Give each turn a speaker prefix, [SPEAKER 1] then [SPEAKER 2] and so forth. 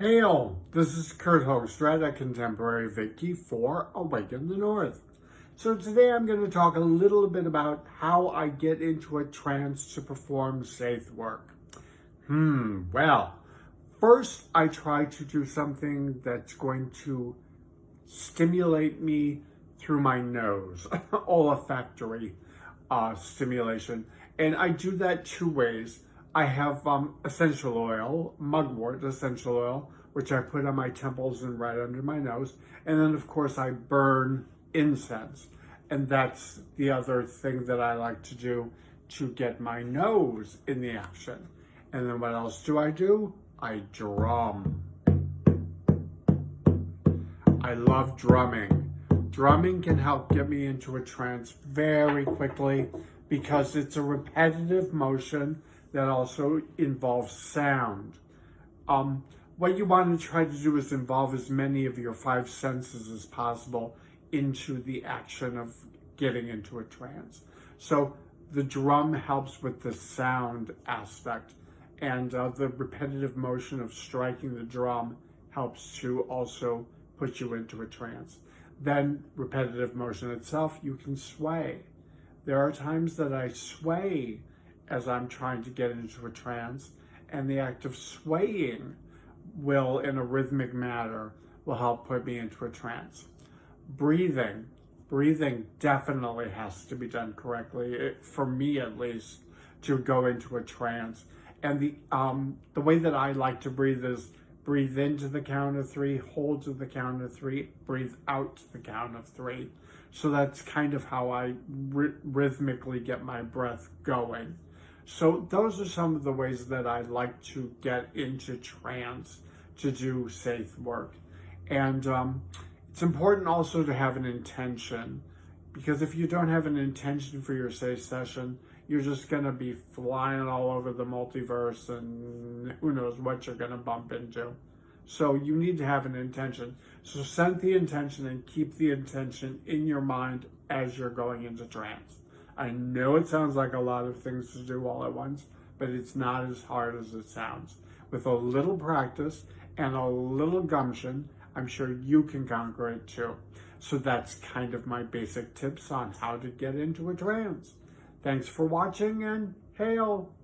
[SPEAKER 1] Hail! This is Kurt Hoogstraat at Contemporary Vitki for Awaken the North. So today I'm going to talk a little bit about how I get into a trance to perform safe work. Well, first I try to do something that's going to stimulate me through my nose, olfactory stimulation. And I do that two ways. I have essential oil, mugwort essential oil, which I put on my temples and right under my nose. And then, of course, I burn incense. And that's the other thing that I like to do to get my nose in the action. And then what else do? I drum. I love drumming. Drumming can help get me into a trance very quickly because it's a repetitive motion that also involves sound. What you want to try to do is involve as many of your five senses as possible into the action of getting into a trance. So the drum helps with the sound aspect, and the repetitive motion of striking the drum helps to also put you into a trance. Then repetitive motion itself, you can sway. There are times that I sway as I'm trying to get into a trance, and the act of swaying will, in a rhythmic manner, will help put me into a trance. Breathing definitely has to be done correctly, for me at least, to go into a trance. And the way that I like to breathe is breathe into the count of three, hold to the count of three, breathe out to the count of three. So that's kind of how I rhythmically get my breath going. So those are some of the ways that I like to get into trance to do safe work. And it's important also to have an intention, because if you don't have an intention for your safe session, you're just going to be flying all over the multiverse and who knows what you're going to bump into. So you need to have an intention. So set the intention and keep the intention in your mind as you're going into trance. I know it sounds like a lot of things to do all at once, but it's not as hard as it sounds. With a little practice and a little gumption, I'm sure you can conquer it too. So that's kind of my basic tips on how to get into a trance. Thanks for watching, and hail!